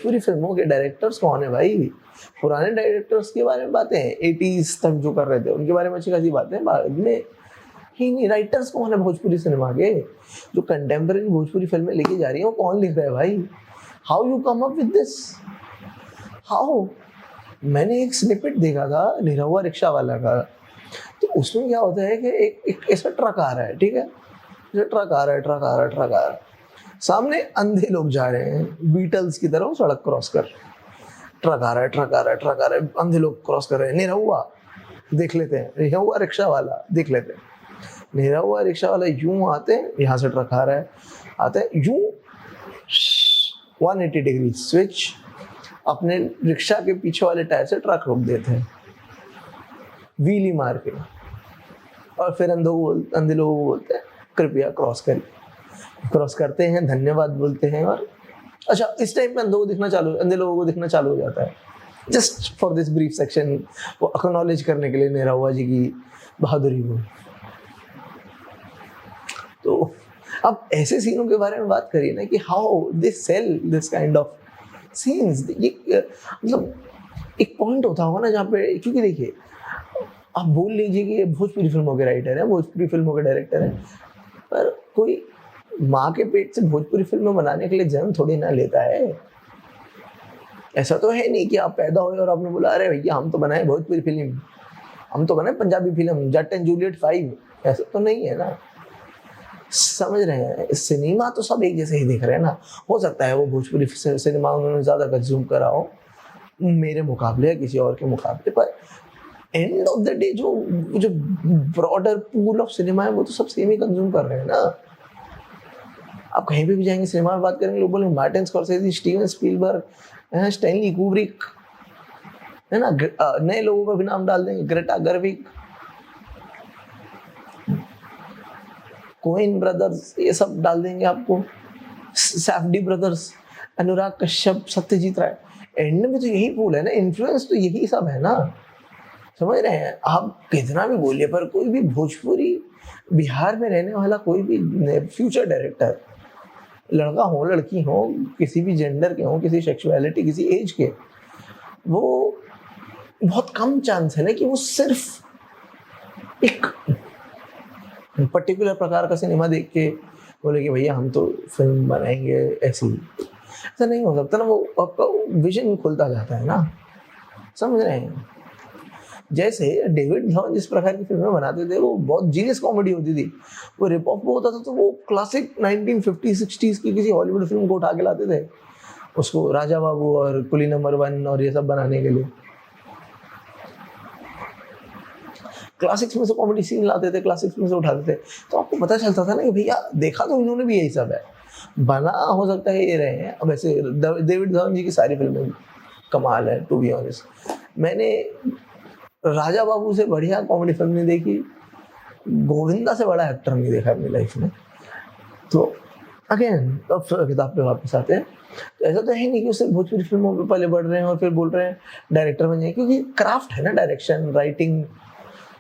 भोजपुरी फिल्मों के डायरेक्टर्स कौन है भाई? पुराने डायरेक्टर्स के बारे में बातें हैं, 80s तक जो कर रहे थे उनके बारे में अच्छी खासी बातें, बाद में ही नहीं। राइटर्स कौन है भोजपुरी सिनेमा के? जो कंटेम्प्रेरी भोजपुरी फिल्में लेके जा रही है वो कौन लिख रहा है भाई? How you come up with this? How? मैंने एक स्निपेट देखा था निरहुआ रिक्शा वाला का, तो उसमें क्या होता है कि एक ऐसा ट्रक आ रहा है, ठीक है, ट्रक आ रहा है, सामने अंधे लोग जा रहे हैं बीटल्स की तरह सड़क क्रॉस कर, ट्रक आ रहा है, अंधे लोग क्रॉस कर रहे हैं, निरहुआ देख लेते हैं, निरहुआ रिक्शा वाला देख लेते हैं। निरहुआ रिक्शा वाला यूं आते हैं, यहाँ से ट्रक आ रहा है, आते हैं यूं 180 डिग्री स्विच, अपने रिक्शा के पीछे वाले टायर से ट्रक रोक देते हैं व्हीली मार के, और फिर अंधे लोगों को बोलते हैं कृपया क्रॉस करिए, क्रॉस करते हैं, धन्यवाद बोलते हैं, और अच्छा इस टाइम पे अंधे लोगों को दिखना चालू हो जाता है, just for this brief section, वो एक्नॉलेज करने के लिए निरहुआ जी की बहादुरी को। तो अब ऐसे सीनों के बारे में बात करिए ना कि how they sell this kind of scenes. ये मतलब एक पॉइंट होता होगा ना जहाँ पे, क्योंकि देखिए आप बोल लीजिए कि ये भोजपुरी फिल्मों के राइटर हैं, भोजपुरी फिल्मों के डायरेक्टर हैं, पर कोई माँ के पेट से भोजपुरी फिल्में बनाने के लिए जन्म थोड़ी ना लेता है। ऐसा तो है नहीं कि आप पैदा हुए और आपने बोला अरे भैया हम तो बनाए भोजपुरी फिल्म, हम तो बनाए Punjabi film Jatt and Juliet 5, ऐसा तो नहीं है ना। समझ रहे हैं, सिनेमा तो सब एक जैसे ही दिख रहे हैं ना। हो सकता है वो भोजपुरी सिनेमा उन्होंने ज़्यादा कंज्यूम करा हो मेरे मुकाबले या किसी और के मुकाबले, पर एंड ऑफ द डे जो ब्रॉडर पूल ऑफ सिनेमा है वो तो सब सेम ही कंज्यूम कर रहे हैं ना। आप कहीं भी जाएंगे सिनेमा में बात करेंगे, लोग बोलेंगे Martin Scorsese, Steven Spielberg, Stanley Kubrick, है ना, नए लोगों का भी नाम डाल देंगे, ग्रेटा गर्विग, कोइन ब्रदर्स, ये सब डाल देंगे आपको, Safdie brothers, Anurag Kashyap, Satyajit Ray. End में तो यही पूल है ना, इन्फ्लुएंस तो यही सब है ना। समझ रहे हैं, आप कितना भी बोलिए पर कोई भी भोजपुरी बिहार में रहने वाला कोई भी फ्यूचर डायरेक्टर, लड़का हो लड़की हो, किसी भी जेंडर के हो, किसी सेक्सुअलिटी, किसी एज के, वो बहुत कम चांस है ना कि वो सिर्फ एक पर्टिकुलर प्रकार का सिनेमा देख के बोले कि भैया हम तो फिल्म बनाएंगे ऐसी। ऐसा नहीं हो सकता ना, वो आपका विजन खुलता जाता है ना। समझ रहे हैं, जैसे डेविड धवन जिस प्रकार की फिल्में बनाते थे वो बहुत जीनियस कॉमेडी होती थी, वो रिप ऑफ होता था तो वो क्लासिक 1950-60s की किसी हॉलीवुड फिल्म को उठा के लाते थे, उसको राजा बाबू और कुली नंबर 1 और ये सब बनाने के लिए क्लासिक्स में से कॉमेडी सीन लाते थे, क्लासिक्स में से उठाते थे, तो आपको पता चलता था ना कि भैया देखा तो इन्होंने भी यही सब है, बना हो सकता है ये रहे हैं। अब ऐसे डेविड धवन जी की सारी फिल्में कमाल है, टू बी ऑनेस्ट। मैंने राजा बाबू से बढ़िया कॉमेडी फिल्म नहीं देखी, गोविंदा से बड़ा एक्टर नहीं देखा अपनी लाइफ में। तो अगेन अब किताब पे वापस आते हैं, तो ऐसा तो है नहीं कि उससे भोजपुरी फिल्मों पे पहले बढ़ रहे हैं और फिर बोल रहे हैं डायरेक्टर बन जाए, क्योंकि क्राफ्ट है ना, डायरेक्शन, राइटिंग,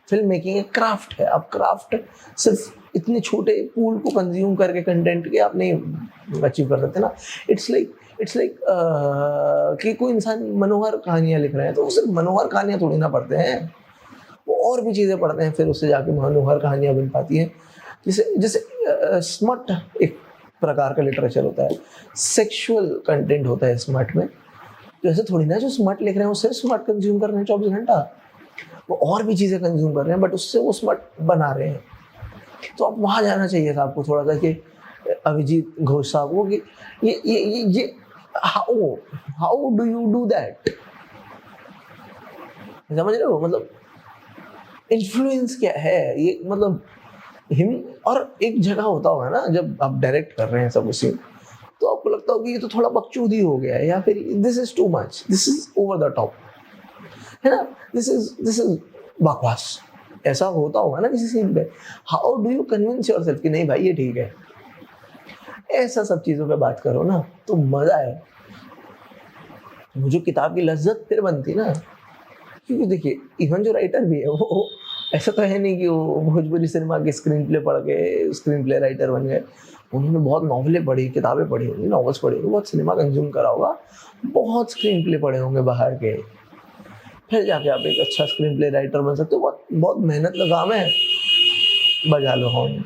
फिल्म मेकिंग एक क्राफ्ट है। अब क्राफ्ट सिर्फ इतने छोटे पूल को कंज्यूम करके कंटेंट के आप नहीं अचीव कर सकते ना। इट्स लाइक कि कोई इंसान मनोहर कहानियाँ लिख रहे हैं तो वो सिर्फ मनोहर कहानियाँ थोड़ी ना पढ़ते हैं, वो और भी चीज़ें पढ़ते हैं, फिर उससे जाके मनोहर कहानियाँ बन पाती हैं। जैसे स्मट एक प्रकार का लिटरेचर होता है, सेक्सुअल कंटेंट होता है स्मट में, जैसे थोड़ी ना जो स्मट लिख रहे हैं वो सिर्फ स्मट कंज्यूम कर रहे हैं 24 घंटा, वो और भी चीज़ें कंज्यूम कर रहे हैं, बट उससे वो स्मट बना रहे हैं। तो अब वहाँ जाना चाहिए था आपको थोड़ा सा कि अभिजीत घोष साहब को कि ये how do you do that. समझ रहे हो, मतलब इन्फ्लुएंस क्या है ये, मतलब हिम। और एक जगह होता होगा ना जब आप डायरेक्ट कर रहे हैं सब उसी, तो आपको लगता होगा कि ये तो थोड़ा बकचोदी हो गया है, या फिर this is too much, this is over the top, है ना, दिस इज बकवास। ऐसा होता होगा ना किसी सीन पे। How do you convince yourself कि नहीं भाई ये ठीक है, ऐसा सब चीज़ों पे बात करो ना तो मज़ा है। मुझे किताब की लज्जत फिर बनती ना, क्योंकि देखिए इवन जो राइटर भी है वो ऐसा तो है नहीं कि वो भोजपुरी सिनेमा के स्क्रीन प्ले पढ़ के स्क्रीन प्ले राइटर बन गए। उन्होंने बहुत नॉवेलें पढ़ी, किताबें पढ़ी होंगी, नॉवेल्स पढ़ी होंगी, बहुत सिनेमा कंज्यूम करा होगा, बहुत स्क्रीन प्ले पढ़े होंगे बाहर के, फिर जाके आप एक अच्छा स्क्रीन प्ले राइटर बन सकते हो। बहुत बहुत मेहनत का काम है। बजा लो हॉर्न।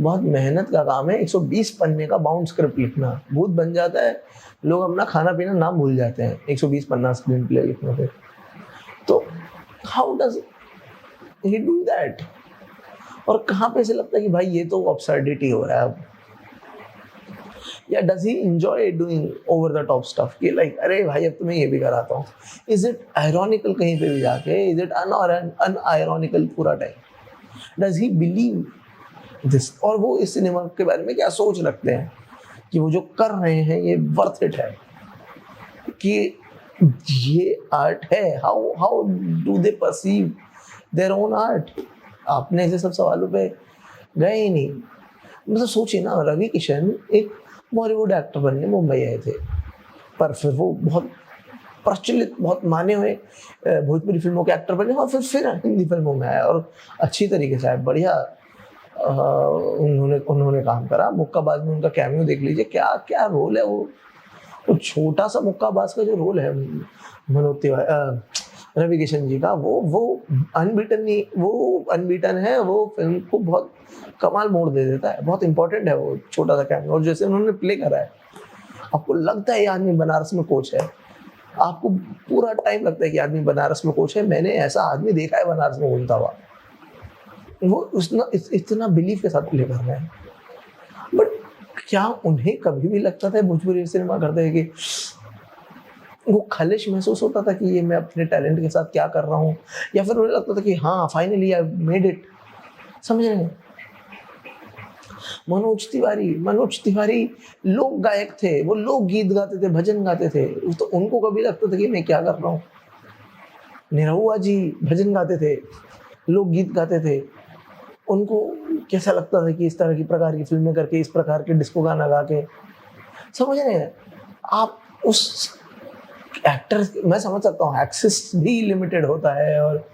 बहुत मेहनत का काम है। 120 पन्ने का बाउंड स्क्रिप्ट लिखना, भूत बन जाता है, लोग अपना खाना पीना नाम भूल जाते हैं 120 पन्ना स्क्रीन प्ले लिखने पे। तो how does he do that? और कहाँ पे से लगता है कि भाई ये तो अब्सर्डिटी हो रहा है अब, या does he enjoy doing over the top stuff कि लाइक अरे भाई अब तो मैं ये भी कराता हूँ। इज इट आयरॉनिकल कहीं पे भी जाके, इज इट अनआयरॉनिकल पूरा time? Does he believe this? और वो इस सिनेमा के बारे में क्या सोच रखते हैं कि वो जो कर रहे हैं ये वर्थ इट है, कि ये आर्ट है? How how do they perceive their own art? आपने ऐसे सब सवालों पे गए ही नहीं। मतलब सोचिए ना, रवि किशन एक बॉलीवुड एक्टर बनने मुंबई आए थे, पर फिर वो बहुत प्रचलित, बहुत माने हुए भोजपुरी फिल्मों के एक्टर बने और फिर हिंदी फिल्मों में आए और अच्छी तरीके से आए, बढ़िया उन्होंने काम करा। मुक्काबाज में उनका कैमियो देख लीजिए, क्या क्या रोल है वो छोटा सा मुक्काबाज का जो रोल है मनोज तिवारी, रवि किशन जी का, वो अनबीटन है। वो फिल्म को बहुत कमाल मोड़ दे देता है, बहुत इंपॉर्टेंट है वो छोटा सा कैमियो। और जैसे उन्होंने प्ले करा है, आपको लगता है ये आदमी बनारस में कोच है, आपको पूरा टाइम लगता है कि आदमी बनारस में कोच है, मैंने ऐसा आदमी देखा है बनारस में घूमता हुआ। वो इतना बिलीफ के साथ प्ले कर रहे हैं। बट क्या उन्हें कभी भी लगता था भोजपुरी सिनेमा करते हैं कि वो खलिश महसूस होता था कि ये मैं अपने टैलेंट के साथ क्या कर रहा हूँ, या फिर उन्हें लगता था कि हाँ फाइनली आई मेड इट? समझ रहे हैं? मनोज तिवारी लोक गायक थे, वो लोक गीत गाते थे, भजन गाते थे, तो उनको कभी लगता था कि मैं क्या कर रहा हूँ? निरहुआ जी भजन गाते थे, लोक गीत गाते थे, उनको कैसा लगता था कि इस तरह की प्रकार की फिल्में करके, इस प्रकार के डिस्को गाना गा के? समझ रहे हैं आप? उस एक्टर, मैं समझ सकता हूँ एक्सेस भी लिमिटेड होता है और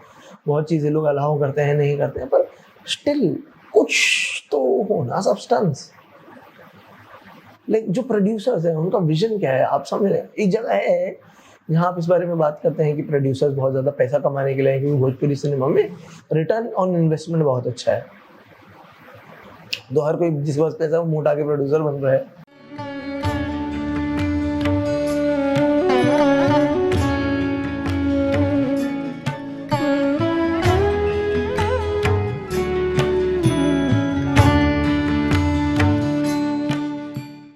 बहुत चीज़ें लोग अलाउ करते हैं, नहीं करते हैं, पर स्टिल कुछ तो होना सब्सटेंस। लाइक जो प्रोड्यूसर्स हैं उनका विजन क्या है, आप समझ रहे हैं? एक जगह है जहाँ आप इस बारे में बात करते हैं कि प्रोड्यूसर्स बहुत ज़्यादा पैसा कमाने के लिए, क्योंकि भोजपुरी सिनेमा में रिटर्न ऑन इन्वेस्टमेंट बहुत अच्छा है, तो हर कोई जिसके पास पैसा वो मोटा के प्रोड्यूसर बन रहा है।